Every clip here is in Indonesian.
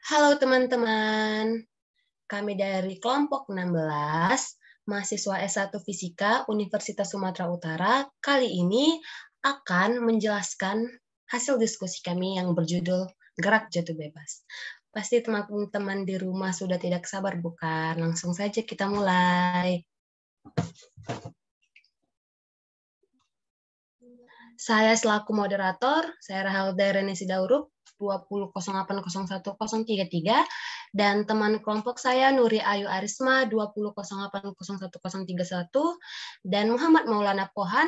Halo teman-teman, kami dari kelompok 16, mahasiswa S1 Fisika Universitas Sumatera Utara, kali ini akan menjelaskan hasil diskusi kami yang berjudul Gerak Jatuh Bebas. Pasti teman-teman di rumah sudah tidak sabar, bukan? Langsung saja kita mulai. Saya selaku moderator, saya Rahalda Renesi Daurup, 2008010033, dan teman kelompok saya Nuri Ayu Arisma 2008011031, dan Muhammad Maulana Pohan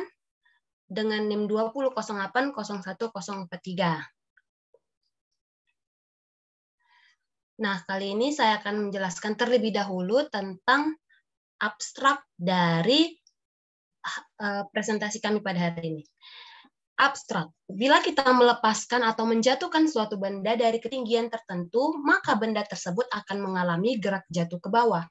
dengan NIM 2008011043. Nah, kali ini saya akan menjelaskan terlebih dahulu tentang abstrak dari presentasi kami pada hari ini. Abstrak. Bila kita melepaskan atau menjatuhkan suatu benda dari ketinggian tertentu, maka benda tersebut akan mengalami gerak jatuh ke bawah.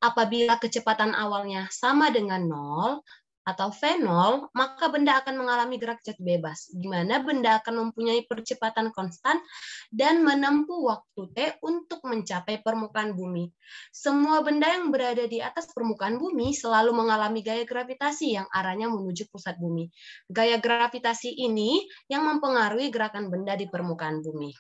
Apabila kecepatan awalnya sama dengan 0 atau V0, maka benda akan mengalami gerak jatuh bebas, di mana benda akan mempunyai percepatan konstan dan menempuh waktu T untuk mencapai permukaan bumi. Semua benda yang berada di atas permukaan bumi selalu mengalami gaya gravitasi yang arahnya menuju pusat bumi. Gaya gravitasi ini yang mempengaruhi gerakan benda di permukaan bumi.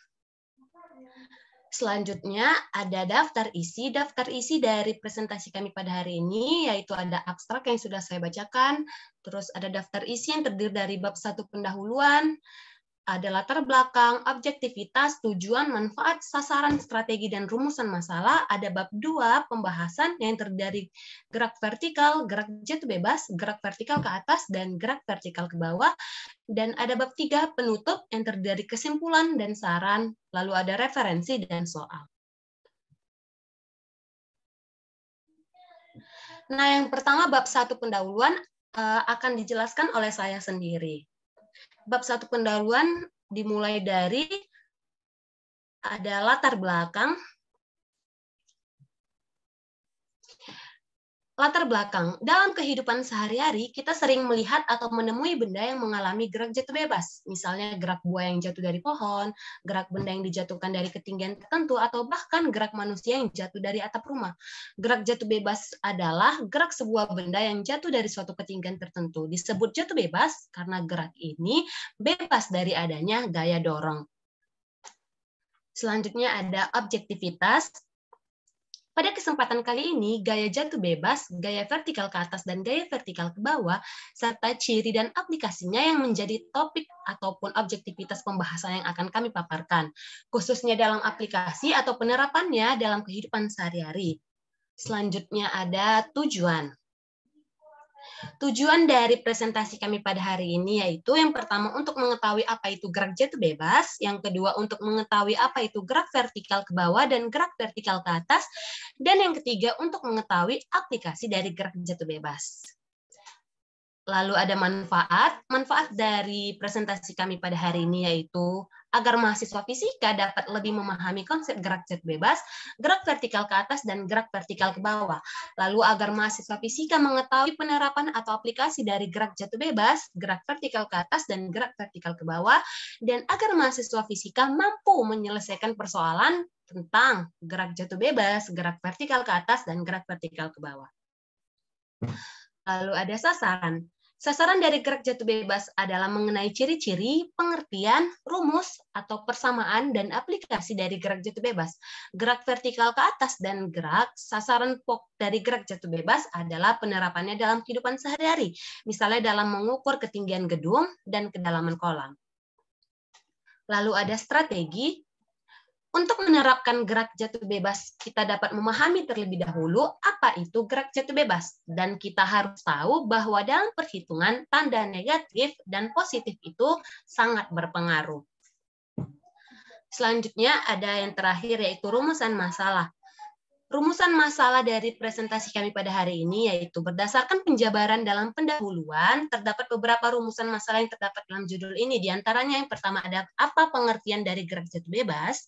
Selanjutnya ada daftar isi. Daftar isi dari presentasi kami pada hari ini, yaitu ada abstrak yang sudah saya bacakan, terus ada daftar isi yang terdiri dari bab 1 pendahuluan, ada latar belakang, objektivitas, tujuan, manfaat, sasaran, strategi, dan rumusan masalah. Ada bab 2, pembahasan yang terdiri dari gerak vertikal, gerak jatuh bebas, gerak vertikal ke atas, dan gerak vertikal ke bawah. Dan ada bab 3, penutup yang terdiri dari kesimpulan dan saran, lalu ada referensi dan soal. Nah, yang pertama bab 1 pendahuluan akan dijelaskan oleh saya sendiri. Bab 1 pendahuluan dimulai dari ada latar belakang. Latar belakang. Dalam kehidupan sehari-hari, kita sering melihat atau menemui benda yang mengalami gerak jatuh bebas. Misalnya gerak buah yang jatuh dari pohon, gerak benda yang dijatuhkan dari ketinggian tertentu, atau bahkan gerak manusia yang jatuh dari atap rumah. Gerak jatuh bebas adalah gerak sebuah benda yang jatuh dari suatu ketinggian tertentu. Disebut jatuh bebas karena gerak ini bebas dari adanya gaya dorong. Selanjutnya ada objektivitas. Pada kesempatan kali ini, gaya jatuh bebas, gaya vertikal ke atas, dan gaya vertikal ke bawah, serta ciri dan aplikasinya yang menjadi topik ataupun objektivitas pembahasan yang akan kami paparkan, khususnya dalam aplikasi atau penerapannya dalam kehidupan sehari-hari. Selanjutnya ada tujuan. Tujuan dari presentasi kami pada hari ini yaitu yang pertama untuk mengetahui apa itu gerak jatuh bebas, yang kedua untuk mengetahui apa itu gerak vertikal ke bawah dan gerak vertikal ke atas, dan yang ketiga untuk mengetahui aplikasi dari gerak jatuh bebas. Lalu ada manfaat. Manfaat dari presentasi kami pada hari ini yaitu agar mahasiswa fisika dapat lebih memahami konsep gerak jatuh bebas, gerak vertikal ke atas, dan gerak vertikal ke bawah. Lalu agar mahasiswa fisika mengetahui penerapan atau aplikasi dari gerak jatuh bebas, gerak vertikal ke atas, dan gerak vertikal ke bawah, dan agar mahasiswa fisika mampu menyelesaikan persoalan tentang gerak jatuh bebas, gerak vertikal ke atas, dan gerak vertikal ke bawah. Lalu ada sasaran. Sasaran dari gerak jatuh bebas adalah mengenai ciri-ciri, pengertian, rumus, atau persamaan dan aplikasi dari gerak jatuh bebas. Gerak vertikal ke atas dan gerak sasaran dari gerak jatuh bebas adalah penerapannya dalam kehidupan sehari-hari, misalnya dalam mengukur ketinggian gedung dan kedalaman kolam. Lalu ada strategi. Untuk menerapkan gerak jatuh bebas, kita dapat memahami terlebih dahulu apa itu gerak jatuh bebas. Dan kita harus tahu bahwa dalam perhitungan, tanda negatif dan positif itu sangat berpengaruh. Selanjutnya ada yang terakhir yaitu rumusan masalah. Rumusan masalah dari presentasi kami pada hari ini yaitu berdasarkan penjabaran dalam pendahuluan, terdapat beberapa rumusan masalah yang terdapat dalam judul ini. Di antaranya yang pertama ada apa pengertian dari gerak jatuh bebas,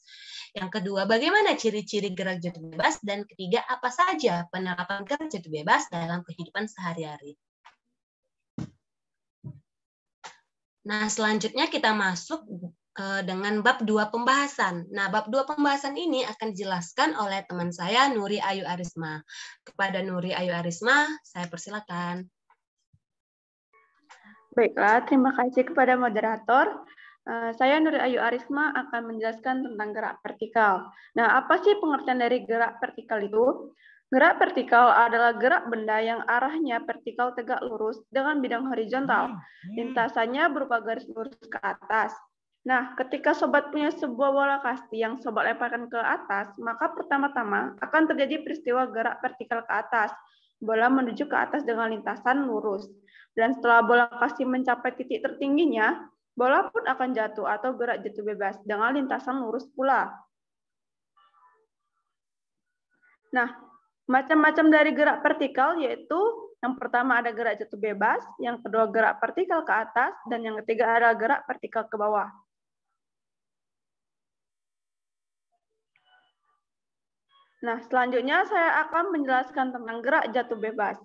yang kedua bagaimana ciri-ciri gerak jatuh bebas, dan ketiga apa saja penerapan gerak jatuh bebas dalam kehidupan sehari-hari. Nah, selanjutnya kita masuk dengan bab 2 pembahasan. Nah, bab 2 pembahasan ini akan dijelaskan oleh teman saya, Nuri Ayu Arisma. Kepada Nuri Ayu Arisma, saya persilakan. Baiklah, terima kasih kepada moderator. Saya Nuri Ayu Arisma akan menjelaskan tentang gerak vertikal. Nah, apa sih pengertian dari gerak vertikal itu? Gerak vertikal adalah gerak benda yang arahnya vertikal tegak lurus dengan bidang horizontal. Lintasannya berupa garis lurus ke atas. Nah, ketika sobat punya sebuah bola kasti yang sobat lemparkan ke atas, maka pertama-tama akan terjadi peristiwa gerak vertikal ke atas. Bola menuju ke atas dengan lintasan lurus. Dan setelah bola kasti mencapai titik tertingginya, bola pun akan jatuh atau gerak jatuh bebas dengan lintasan lurus pula. Nah, macam-macam dari gerak vertikal yaitu yang pertama ada gerak jatuh bebas, yang kedua gerak vertikal ke atas, dan yang ketiga adalah gerak vertikal ke bawah. Nah, selanjutnya saya akan menjelaskan tentang gerak jatuh bebas.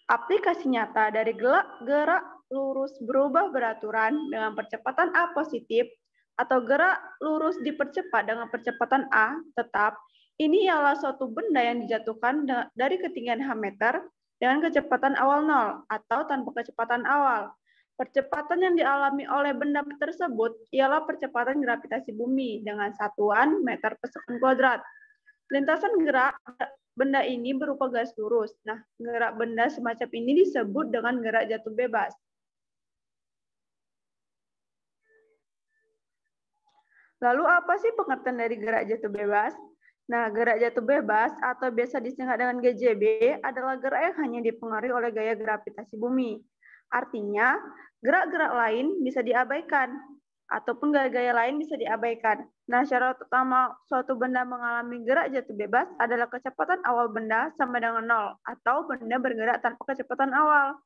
Aplikasi nyata dari gerak lurus berubah beraturan dengan percepatan A positif atau gerak lurus dipercepat dengan percepatan A tetap, ini ialah suatu benda yang dijatuhkan dari ketinggian h meter dengan kecepatan awal 0 atau tanpa kecepatan awal. Percepatan yang dialami oleh benda tersebut ialah percepatan gravitasi bumi dengan satuan meter per sekon kuadrat. Lintasan gerak benda ini berupa garis lurus. Nah, gerak benda semacam ini disebut dengan gerak jatuh bebas. Lalu apa sih pengertian dari gerak jatuh bebas? Nah, gerak jatuh bebas atau biasa disingkat dengan GJB adalah gerak yang hanya dipengaruhi oleh gaya gravitasi bumi. Artinya, gerak-gerak lain bisa diabaikan, ataupun gaya-gaya lain bisa diabaikan. Nah, syarat utama suatu benda mengalami gerak jatuh bebas adalah kecepatan awal benda sama dengan 0, atau benda bergerak tanpa kecepatan awal.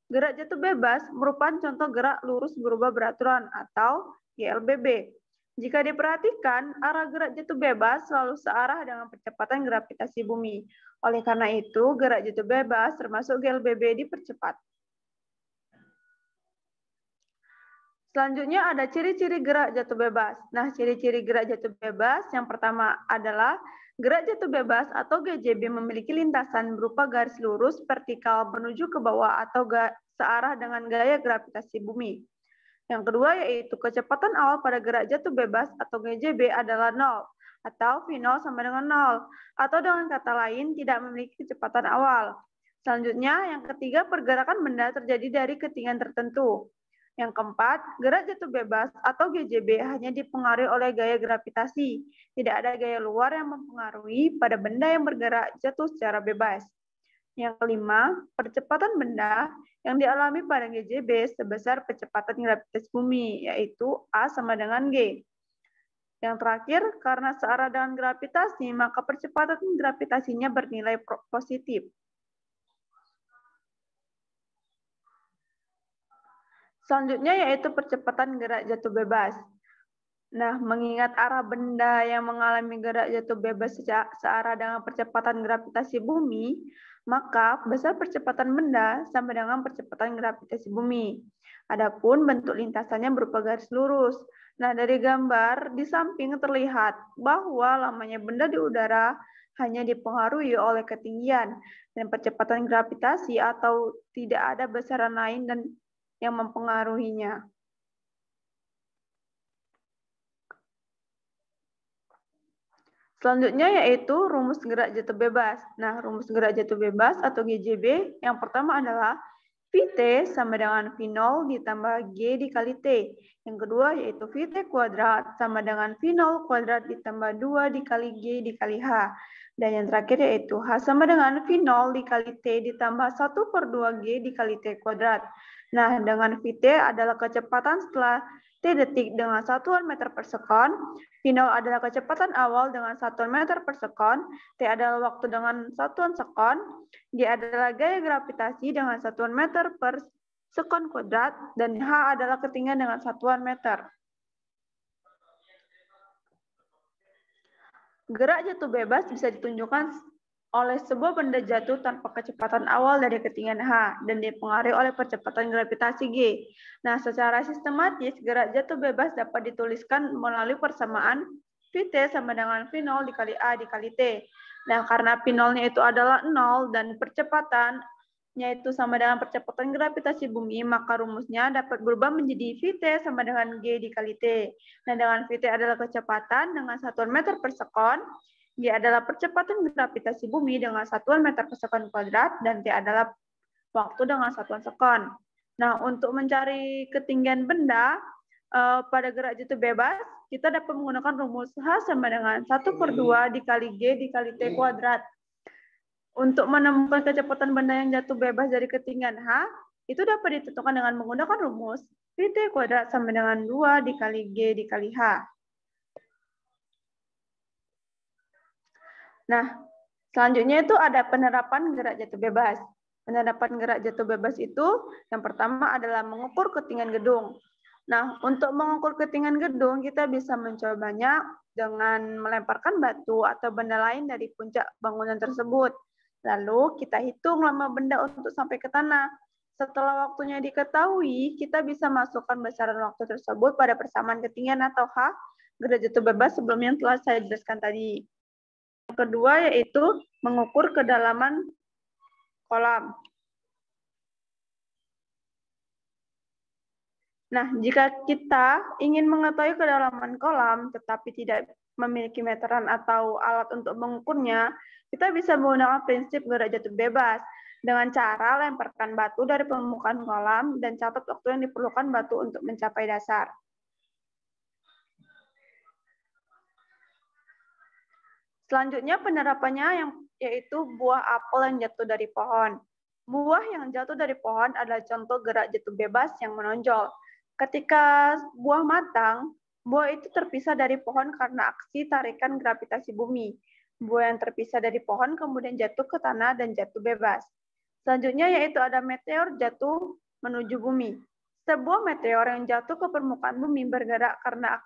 Gerak jatuh bebas merupakan contoh gerak lurus berubah beraturan, atau GLBB. Jika diperhatikan, arah gerak jatuh bebas selalu searah dengan percepatan gravitasi bumi. Oleh karena itu, gerak jatuh bebas termasuk GLBB dipercepat. Selanjutnya ada ciri-ciri gerak jatuh bebas. Nah, ciri-ciri gerak jatuh bebas yang pertama adalah gerak jatuh bebas atau GJB memiliki lintasan berupa garis lurus vertikal menuju ke bawah atau searah dengan gaya gravitasi bumi. Yang kedua yaitu kecepatan awal pada gerak jatuh bebas atau GJB adalah 0 atau V0 sama dengan 0 atau dengan kata lain tidak memiliki kecepatan awal. Selanjutnya yang ketiga pergerakan benda terjadi dari ketinggian tertentu. Yang keempat, gerak jatuh bebas atau GJB hanya dipengaruhi oleh gaya gravitasi. Tidak ada gaya luar yang mempengaruhi pada benda yang bergerak jatuh secara bebas. Yang kelima, percepatan benda yang dialami pada GJB sebesar percepatan gravitasi bumi, yaitu A sama dengan G. Yang terakhir, karena searah dengan gravitasi, maka percepatan gravitasinya bernilai positif. Selanjutnya yaitu percepatan gerak jatuh bebas. Nah, mengingat arah benda yang mengalami gerak jatuh bebas searah dengan percepatan gravitasi bumi, maka besar percepatan benda sama dengan percepatan gravitasi bumi. Adapun bentuk lintasannya berupa garis lurus. Nah, dari gambar di samping terlihat bahwa lamanya benda di udara hanya dipengaruhi oleh ketinggian dan percepatan gravitasi atau tidak ada besaran lain dan yang mempengaruhinya. Selanjutnya yaitu rumus gerak jatuh bebas. Nah, rumus gerak jatuh bebas atau GJB yang pertama adalah VT sama dengan V0 ditambah G dikali T. Yang kedua yaitu VT kuadrat sama dengan V0 kuadrat ditambah 2 dikali G dikali H. Dan yang terakhir yaitu H sama dengan V0 dikali T ditambah 1/2 G dikali T kuadrat. Nah, dengan VT adalah kecepatan setelah T detik dengan satuan meter per sekon, V0 adalah kecepatan awal dengan satuan meter per sekon, T adalah waktu dengan satuan sekon, G adalah gaya gravitasi dengan satuan meter per sekon kuadrat, dan H adalah ketinggian dengan satuan meter. Gerak jatuh bebas bisa ditunjukkan oleh sebuah benda jatuh tanpa kecepatan awal dari ketinggian H dan dipengaruhi oleh percepatan gravitasi G. Nah, secara sistematis, gerak jatuh bebas dapat dituliskan melalui persamaan Vt sama dengan V0 dikali A dikali T. Nah, karena V0-nya itu adalah 0 dan percepatannya itu sama dengan percepatan gravitasi bumi, maka rumusnya dapat berubah menjadi Vt sama dengan G dikali T. Nah, dengan Vt adalah kecepatan dengan satuan meter per sekon, G adalah percepatan gravitasi bumi dengan satuan meter per sekon kuadrat, dan T adalah waktu dengan satuan sekon. Nah, untuk mencari ketinggian benda pada gerak jatuh bebas, kita dapat menggunakan rumus H sama dengan 1/2 dikali G dikali T kuadrat. Untuk menemukan kecepatan benda yang jatuh bebas dari ketinggian H, itu dapat ditentukan dengan menggunakan rumus Vt kuadrat sama dengan 2 dikali G dikali H. Nah, selanjutnya itu ada penerapan gerak jatuh bebas. Penerapan gerak jatuh bebas itu yang pertama adalah mengukur ketinggian gedung. Nah, untuk mengukur ketinggian gedung, kita bisa mencobanya dengan melemparkan batu atau benda lain dari puncak bangunan tersebut. Lalu kita hitung lama benda untuk sampai ke tanah. Setelah waktunya diketahui, kita bisa masukkan besaran waktu tersebut pada persamaan ketinggian atau H gerak jatuh bebas sebelum yang telah saya jelaskan tadi. Yang kedua yaitu mengukur kedalaman kolam. Nah, jika kita ingin mengetahui kedalaman kolam tetapi tidak memiliki meteran atau alat untuk mengukurnya, kita bisa menggunakan prinsip gerak jatuh bebas dengan cara lemparkan batu dari permukaan kolam dan catat waktu yang diperlukan batu untuk mencapai dasar. Selanjutnya penerapannya yaitu buah apel yang jatuh dari pohon. Buah yang jatuh dari pohon adalah contoh gerak jatuh bebas yang menonjol. Ketika buah matang, buah itu terpisah dari pohon karena aksi tarikan gravitasi bumi. Buah yang terpisah dari pohon kemudian jatuh ke tanah dan jatuh bebas. Selanjutnya yaitu ada meteor jatuh menuju bumi. Sebuah meteor yang jatuh ke permukaan bumi bergerak karena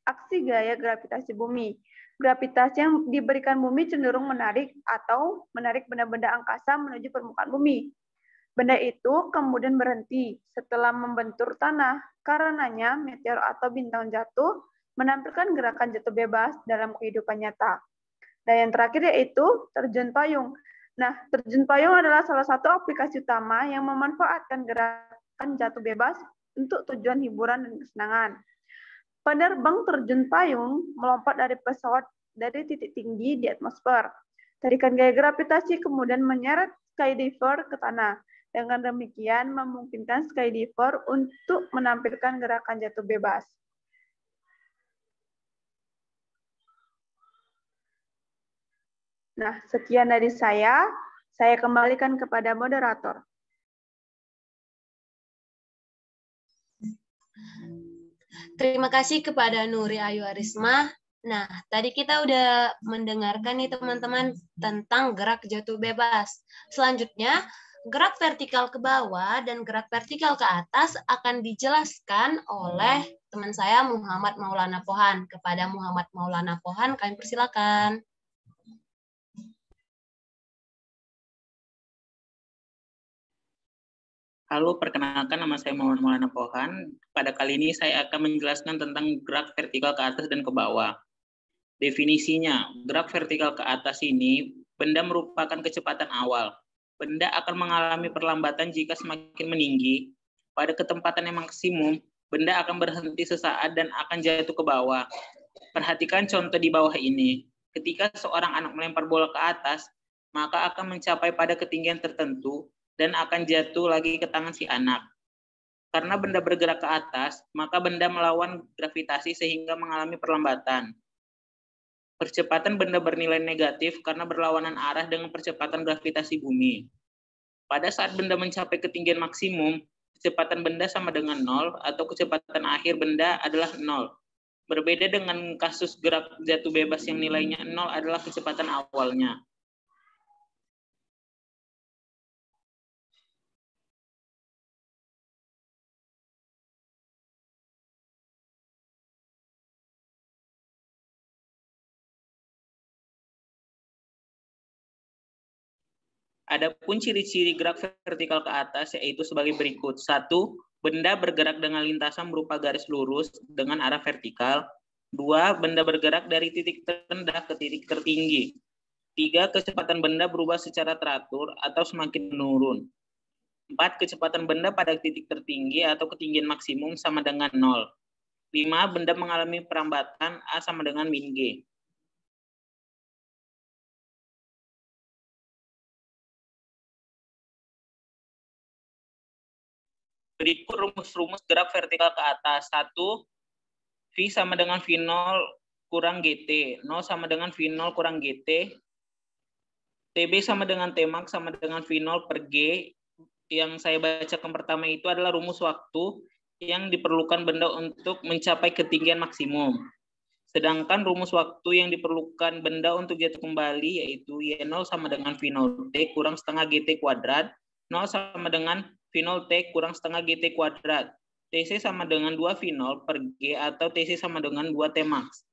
aksi gaya gravitasi bumi. Gravitasi yang diberikan bumi cenderung menarik atau menarik benda-benda angkasa menuju permukaan bumi. Benda itu kemudian berhenti setelah membentur tanah. Karenanya meteor atau bintang jatuh menampilkan gerakan jatuh bebas dalam kehidupan nyata. Dan yang terakhir yaitu terjun payung. Nah, terjun payung adalah salah satu aplikasi utama yang memanfaatkan gerakan jatuh bebas untuk tujuan hiburan dan kesenangan. Penerbang terjun payung melompat dari pesawat dari titik tinggi di atmosfer. Tarikan gaya gravitasi kemudian menyeret skydiver ke tanah. Dengan demikian memungkinkan skydiver untuk menampilkan gerakan jatuh bebas. Nah, sekian dari saya. Saya kembalikan kepada moderator. Terima kasih kepada Nuri Ayu Arisma. Nah, tadi kita udah mendengarkan nih teman-teman tentang gerak jatuh bebas. Selanjutnya, gerak vertikal ke bawah dan gerak vertikal ke atas akan dijelaskan oleh teman saya Muhammad Maulana Pohan. Kepada Muhammad Maulana Pohan, kami persilakan. Halo, perkenalkan nama saya Muhammad Maulana Pohan. Pada kali ini saya akan menjelaskan tentang gerak vertikal ke atas dan ke bawah. Definisinya, gerak vertikal ke atas ini, benda merupakan kecepatan awal. Benda akan mengalami perlambatan jika semakin meninggi. Pada ketempatan yang maksimum, benda akan berhenti sesaat dan akan jatuh ke bawah. Perhatikan contoh di bawah ini. Ketika seorang anak melempar bola ke atas, maka akan mencapai pada ketinggian tertentu dan akan jatuh lagi ke tangan si anak. Karena benda bergerak ke atas, maka benda melawan gravitasi sehingga mengalami perlambatan. Percepatan benda bernilai negatif karena berlawanan arah dengan percepatan gravitasi bumi. Pada saat benda mencapai ketinggian maksimum, kecepatan benda sama dengan 0 atau kecepatan akhir benda adalah 0. Berbeda dengan kasus gerak jatuh bebas yang nilainya 0 adalah kecepatan awalnya. Adapun ciri-ciri gerak vertikal ke atas yaitu sebagai berikut. 1. Benda bergerak dengan lintasan berupa garis lurus dengan arah vertikal. 2. Benda bergerak dari titik terendah ke titik tertinggi. 3. Kecepatan benda berubah secara teratur atau semakin menurun. 4. Kecepatan benda pada titik tertinggi atau ketinggian maksimum sama dengan 0. 5. Benda mengalami perambatan A sama dengan min G. Berikut rumus-rumus gerak vertikal ke atas. 1. V sama dengan V0 kurang GT. 0 sama dengan V0 kurang GT. TB sama dengan Tmax sama dengan V0 per G. Yang saya bacakan pertama itu adalah rumus waktu yang diperlukan benda untuk mencapai ketinggian maksimum. Sedangkan rumus waktu yang diperlukan benda untuk jatuh kembali yaitu Y0 sama dengan V0T kurang setengah GT kuadrat. 0 sama dengan V0T kurang setengah GT kuadrat. TC sama dengan 2 V0 per G atau TC sama dengan 2 Tmax.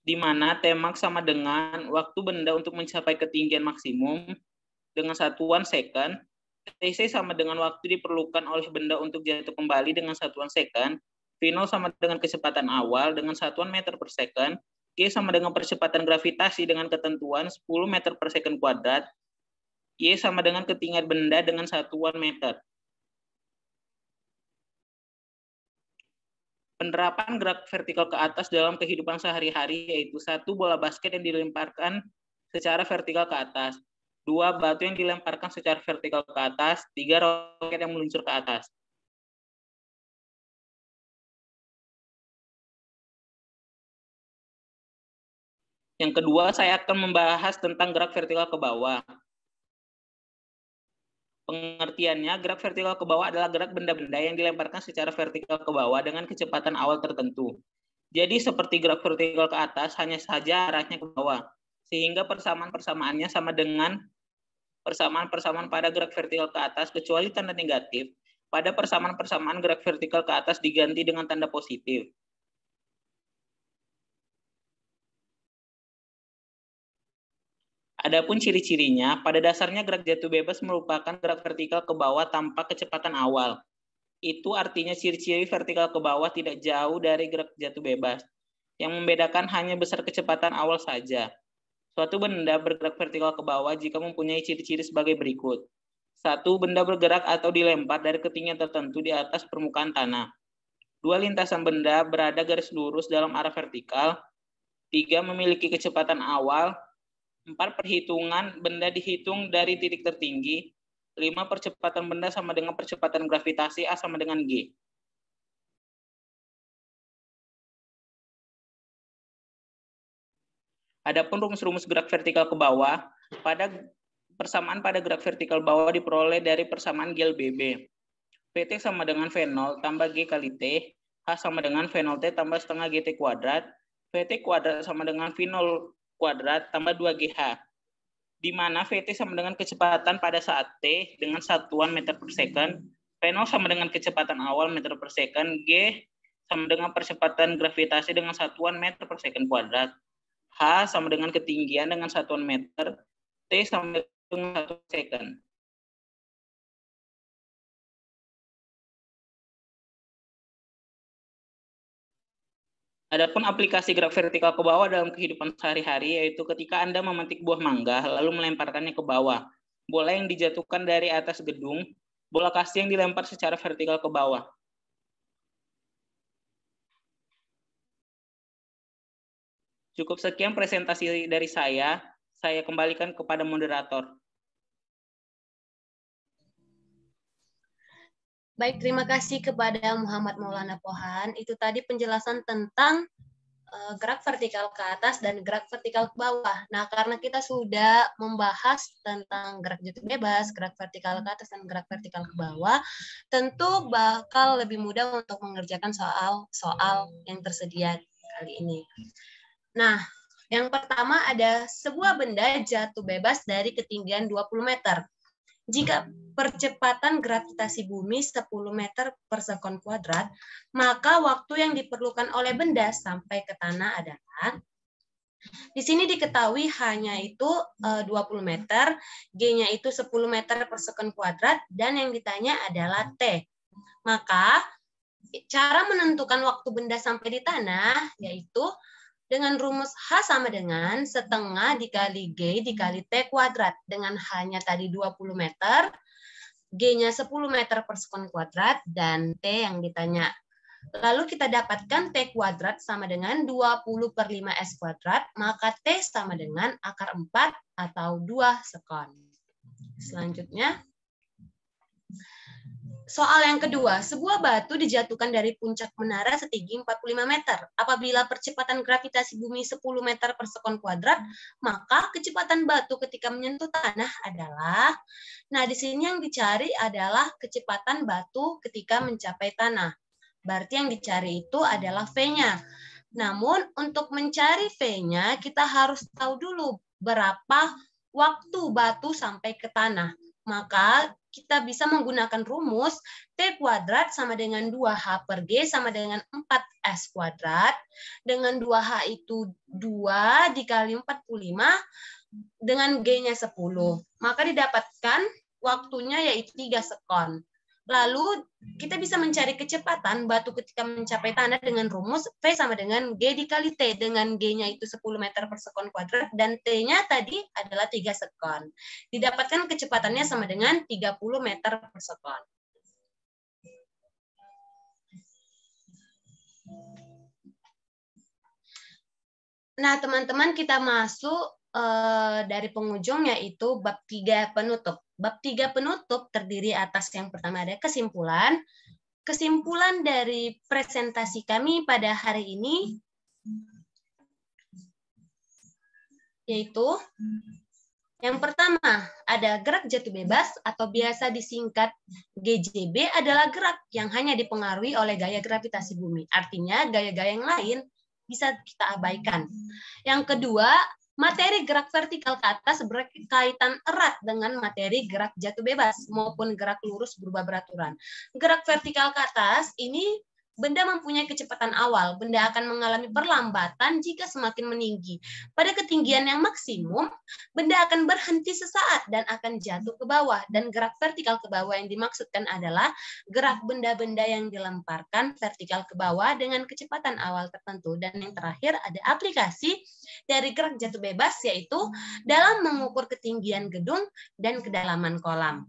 Di mana Tmax sama dengan waktu benda untuk mencapai ketinggian maksimum dengan satuan second. TC sama dengan waktu diperlukan oleh benda untuk jatuh kembali dengan satuan second. V0 sama dengan kecepatan awal dengan satuan meter per second. G sama dengan percepatan gravitasi dengan ketentuan 10 meter per second kuadrat. Y sama dengan ketinggian benda dengan satuan meter. Penerapan gerak vertikal ke atas dalam kehidupan sehari-hari yaitu 1. Bola basket yang dilemparkan secara vertikal ke atas. 2. Batu yang dilemparkan secara vertikal ke atas. 3. Roket yang meluncur ke atas. Yang kedua, saya akan membahas tentang gerak vertikal ke bawah. Pengertiannya, gerak vertikal ke bawah adalah gerak benda-benda yang dilemparkan secara vertikal ke bawah dengan kecepatan awal tertentu. Jadi seperti gerak vertikal ke atas, hanya saja arahnya ke bawah. Sehingga persamaan-persamaannya sama dengan persamaan-persamaan pada gerak vertikal ke atas, kecuali tanda negatif. Pada persamaan-persamaan gerak vertikal ke atas diganti dengan tanda positif. Adapun ciri-cirinya, pada dasarnya gerak jatuh bebas merupakan gerak vertikal ke bawah tanpa kecepatan awal. Itu artinya ciri-ciri vertikal ke bawah tidak jauh dari gerak jatuh bebas. Yang membedakan hanya besar kecepatan awal saja. Suatu benda bergerak vertikal ke bawah jika mempunyai ciri-ciri sebagai berikut. 1. Benda bergerak atau dilempar dari ketinggian tertentu di atas permukaan tanah. 2. Lintasan benda berada garis lurus dalam arah vertikal. 3. Memiliki kecepatan awal. 4. Perhitungan benda dihitung dari titik tertinggi. 5. Percepatan benda sama dengan percepatan gravitasi A sama dengan G. Adapun rumus-rumus gerak vertikal ke bawah, persamaan pada gerak vertikal bawah diperoleh dari persamaan GLBB. PT sama dengan V0 tambah G kali T, H sama dengan V0T tambah setengah GT kuadrat, VT kuadrat sama dengan V0 kuadrat tambah 2GH, di mana VT sama dengan kecepatan pada saat T dengan satuan meter per second, V0 sama dengan kecepatan awal meter per second, G sama dengan percepatan gravitasi dengan satuan meter per second kuadrat, H sama dengan ketinggian dengan satuan meter, T sama dengan 1 second. Adapun aplikasi gerak vertikal ke bawah dalam kehidupan sehari-hari yaitu ketika Anda memetik buah mangga lalu melemparkannya ke bawah. Bola yang dijatuhkan dari atas gedung, bola kasti yang dilempar secara vertikal ke bawah. Cukup sekian presentasi dari saya kembalikan kepada moderator. Baik, terima kasih kepada Muhammad Maulana Pohan. Itu tadi penjelasan tentang gerak vertikal ke atas dan gerak vertikal ke bawah. Nah, karena kita sudah membahas tentang gerak jatuh bebas, gerak vertikal ke atas, dan gerak vertikal ke bawah, tentu bakal lebih mudah untuk mengerjakan soal-soal yang tersedia kali ini. Nah, yang pertama ada sebuah benda jatuh bebas dari ketinggian 20 meter. Jika percepatan gravitasi bumi 10 meter per sekon kuadrat, maka waktu yang diperlukan oleh benda sampai ke tanah adalah Di sini diketahui hanya itu 20 meter, G-nya itu 10 meter per sekon kuadrat, dan yang ditanya adalah T. Maka cara menentukan waktu benda sampai di tanah yaitu dengan rumus H sama dengan setengah dikali G dikali T kuadrat. Dengan H-nya tadi 20 meter, G-nya 10 meter per sekon kuadrat, dan T yang ditanya. Lalu kita dapatkan T kuadrat sama dengan 20 per 5 S kuadrat, maka T sama dengan akar 4 atau 2 sekon. Selanjutnya, soal yang kedua, sebuah batu dijatuhkan dari puncak menara setinggi 45 meter. Apabila percepatan gravitasi bumi 10 meter per sekon kuadrat, maka kecepatan batu ketika menyentuh tanah adalah, nah di sini yang dicari adalah kecepatan batu ketika mencapai tanah. Berarti yang dicari itu adalah V-nya. Namun untuk mencari V-nya kita harus tahu dulu berapa waktu batu sampai ke tanah. Maka kita bisa menggunakan rumus T kuadrat sama dengan 2H per G sama dengan 4S kuadrat. Dengan 2H itu 2 dikali 45 dengan G-nya 10. Maka didapatkan waktunya yaitu 3 sekon. Lalu kita bisa mencari kecepatan batu ketika mencapai tanah dengan rumus V sama dengan G dikali T, dengan G-nya itu 10 meter per sekon kuadrat dan T-nya tadi adalah 3 sekon. Didapatkan kecepatannya sama dengan 30 meter per sekon. Nah, teman-teman, kita masuk dari penghujung yaitu bab 3 penutup. Bab 3 penutup terdiri atas yang pertama ada kesimpulan. Kesimpulan dari presentasi kami pada hari ini yaitu yang pertama ada gerak jatuh bebas atau biasa disingkat GJB adalah gerak yang hanya dipengaruhi oleh gaya gravitasi bumi. Artinya gaya-gaya yang lain bisa kita abaikan. Yang kedua, materi gerak vertikal ke atas berkaitan erat dengan materi gerak jatuh bebas maupun gerak lurus berubah beraturan. Gerak vertikal ke atas ini benda mempunyai kecepatan awal. Benda akan mengalami perlambatan jika semakin meninggi. Pada ketinggian yang maksimum, benda akan berhenti sesaat dan akan jatuh ke bawah. Dan gerak vertikal ke bawah yang dimaksudkan adalah gerak benda-benda yang dilemparkan vertikal ke bawah dengan kecepatan awal tertentu. Dan yang terakhir ada aplikasi dari gerak jatuh bebas, yaitu dalam mengukur ketinggian gedung dan kedalaman kolam.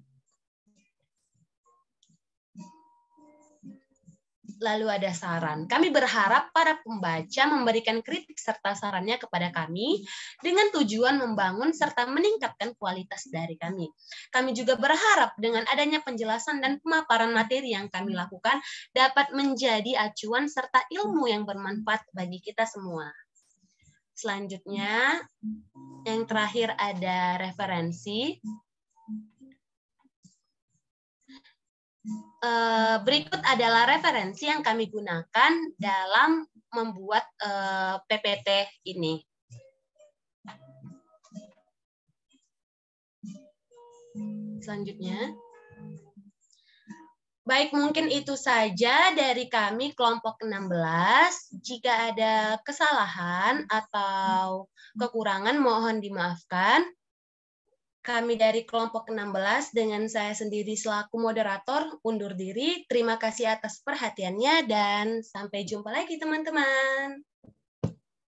Lalu ada saran. Kami berharap para pembaca memberikan kritik serta sarannya kepada kami dengan tujuan membangun serta meningkatkan kualitas dari kami. Kami juga berharap dengan adanya penjelasan dan pemaparan materi yang kami lakukan dapat menjadi acuan serta ilmu yang bermanfaat bagi kita semua. Selanjutnya, yang terakhir ada referensi. Berikut adalah referensi yang kami gunakan dalam membuat PPT ini. Selanjutnya, baik, mungkin itu saja dari kami kelompok 16. Jika ada kesalahan atau kekurangan mohon dimaafkan. Kami dari kelompok 16 dengan saya sendiri selaku moderator undur diri. Terima kasih atas perhatiannya dan sampai jumpa lagi teman-teman.